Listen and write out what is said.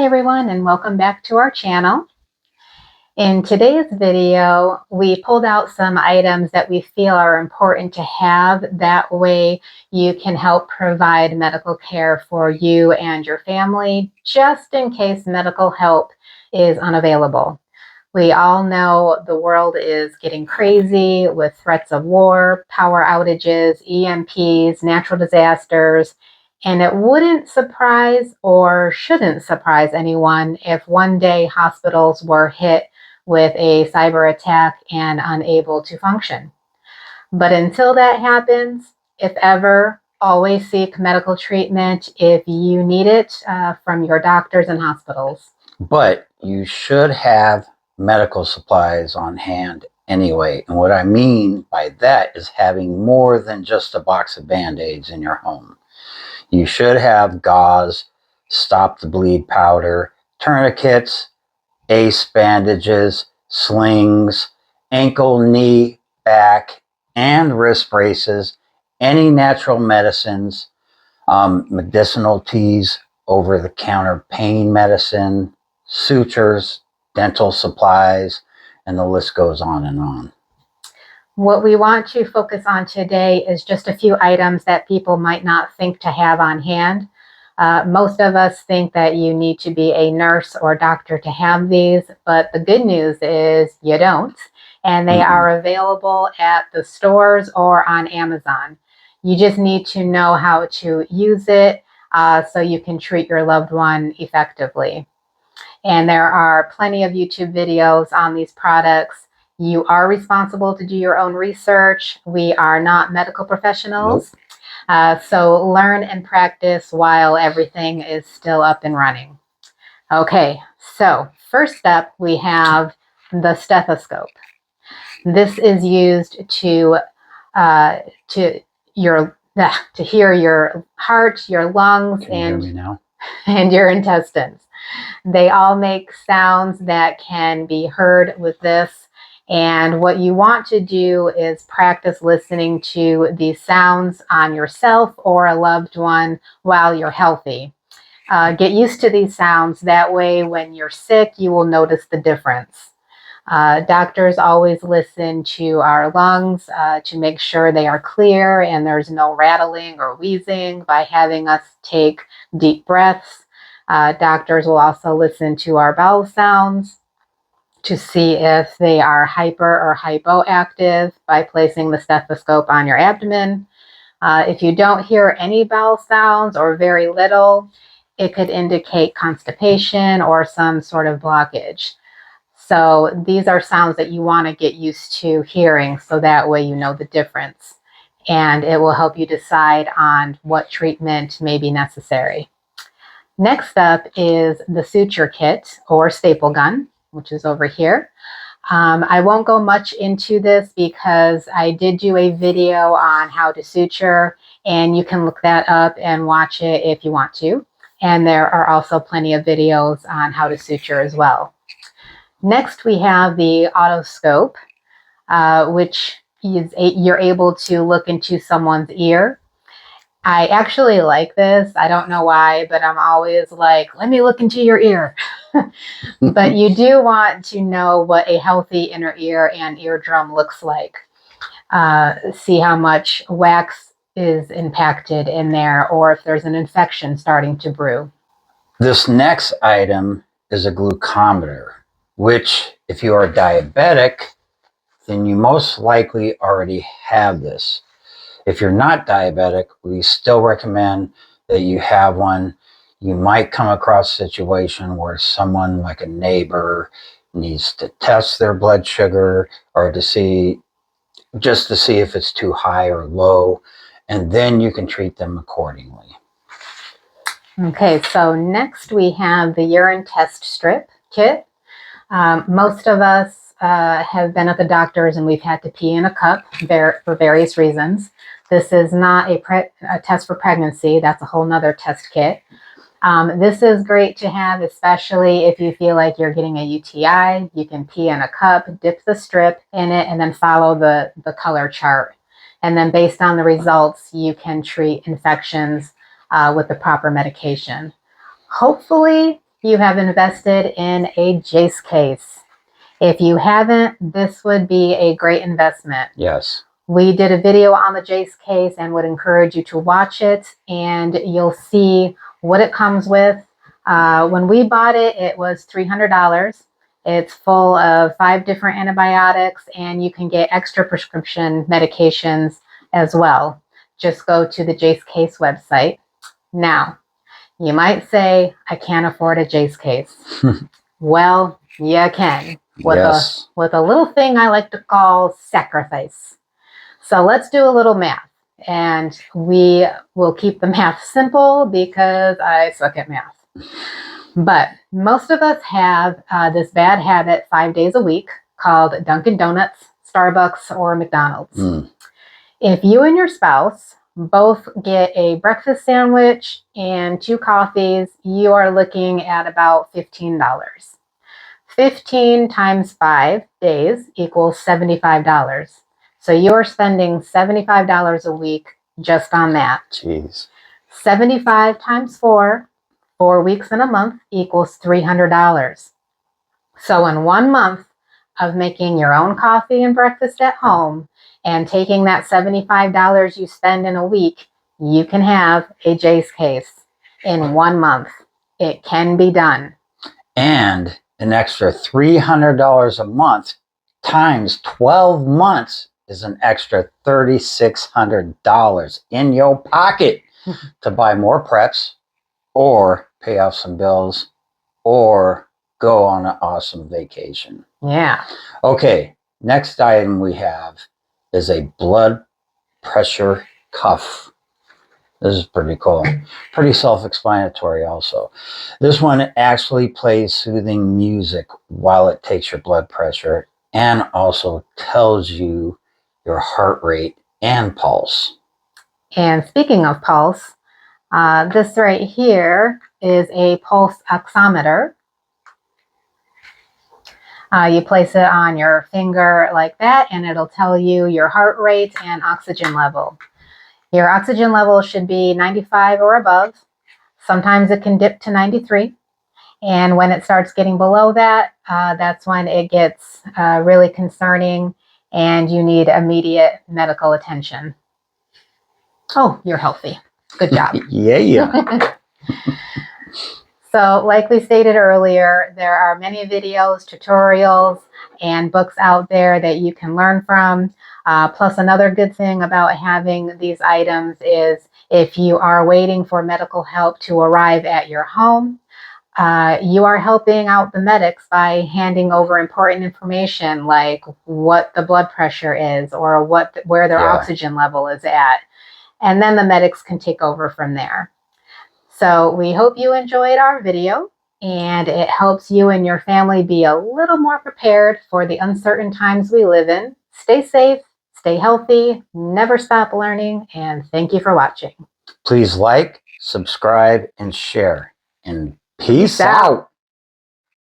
Hi everyone, and welcome back to our channel. In today's video, we pulled out some items that we feel are important to have. That way you can help provide medical care for you and your family, just in case medical help is unavailable. We all know the world is getting crazy with threats of war, power outages, EMPs, natural disasters, and it wouldn't surprise or shouldn't surprise anyone if one day hospitals were hit with a cyber attack and unable to function. But until that happens, if ever, always seek medical treatment if you need it from your doctors and hospitals. But you should have medical supplies on hand anyway. And what I mean by that is having more than just a box of Band-Aids in your home. You should have gauze, stop the bleed powder, tourniquets, ACE bandages, slings, ankle, knee, back, and wrist braces, any natural medicines, medicinal teas, over-the-counter pain medicine, sutures, dental supplies, and the list goes on and on. What we want to focus on today is just a few items that people might not think to have on hand. Most of us think that you need to be a nurse or doctor to have these, but the good news is you don't, and they are available at the stores or on Amazon. You just need to know how to use it so you can treat your loved one effectively. And there are plenty of YouTube videos on these products. You are responsible to do your own research. We are not medical professionals. Nope. So learn and practice while everything is still up and running. Okay, so first up we have the stethoscope. This is used to hear your heart, your lungs, Can you hear me now? And your intestines. They all make sounds that can be heard with this. And what you want to do is practice listening to these sounds on yourself or a loved one while you're healthy. Get used to these sounds. That way, when you're sick, you will notice the difference. Doctors always listen to our lungs to make sure they are clear and there's no rattling or wheezing by having us take deep breaths. Doctors will also listen to our bowel sounds to see if they are hyper or hypoactive by placing the stethoscope on your abdomen. If you don't hear any bowel sounds or very little, it could indicate constipation or some sort of blockage. So these are sounds that you want to get used to hearing so that way you know the difference. And it will help you decide on what treatment may be necessary. Next up is the suture kit or staple gun, which is over here. I won't go much into this because I did do a video on how to suture, and you can look that up and watch it if you want to. And there are also plenty of videos on how to suture as well. Next, we have the otoscope, which is you're able to look into someone's ear. I actually like this. I don't know why, but I'm always like, let me look into your ear. But you do want to know what a healthy inner ear and eardrum looks like. See how much wax is impacted in there or if there's an infection starting to brew. This next item is a glucometer, which if you are diabetic, then you most likely already have this. If you're not diabetic, we still recommend that you have one. You might come across a situation where someone like a neighbor needs to test their blood sugar or to see if it's too high or low, and then you can treat them accordingly. Okay, so next we have the urine test strip kit. Most of us have been at the doctor's and we've had to pee in a cup for various reasons. This is not a test for pregnancy. That's a whole nother test kit. This is great to have, especially if you feel like you're getting a UTI. You can pee in a cup, dip the strip in it, and then follow the color chart. And then based on the results, you can treat infections with the proper medication. Hopefully, you have invested in a Jace case. If you haven't, this would be a great investment. Yes. We did a video on the Jace case and would encourage you to watch it, and you'll see what it comes with. When we bought it, it was $300. It's full of 5 different antibiotics, and you can get extra prescription medications as well. Just go to the Jace Case website. Now, you might say, I can't afford a Jace case. Well, you can. Yes. With a little thing I like to call sacrifice. So let's do a little math. And we will keep the math simple because I suck at math. But most of us have this bad habit 5 days a week called Dunkin' Donuts, Starbucks, or McDonald's. If you and your spouse both get a breakfast sandwich and 2 coffees, you are looking at about $15. 15 times 5 days equals $75. So you're spending $75 a week just on that. Jeez. 75 times 4 weeks in a month equals $300. So in 1 month of making your own coffee and breakfast at home and taking that $75 you spend in a week, you can have a Jace case in 1 month. It can be done. And an extra $300 a month times 12 months is an extra $3,600 in your pocket to buy more preps or pay off some bills or go on an awesome vacation. Yeah. Okay, next item we have is a blood pressure cuff. This is pretty cool. Pretty self-explanatory also. This one actually plays soothing music while it takes your blood pressure and also tells you your heart rate and pulse. And speaking of pulse, this right here is a pulse oximeter. You place it on your finger like that, and it'll tell you your heart rate and oxygen level. Your oxygen level should be 95 or above. Sometimes it can dip to 93. And when it starts getting below that, that's when it gets really concerning and you need immediate medical attention. Oh, you're healthy. Good job. Yeah. So like we stated earlier, there are many videos, tutorials, and books out there that you can learn from. Plus, another good thing about having these items is if you are waiting for medical help to arrive at your home, you are helping out the medics by handing over important information like what the blood pressure is or where their oxygen level is at. And then the medics can take over from there. So we hope you enjoyed our video and it helps you and your family be a little more prepared for the uncertain times we live in. Stay safe, stay healthy, never stop learning, and thank you for watching. Please like, subscribe, and share. And peace out.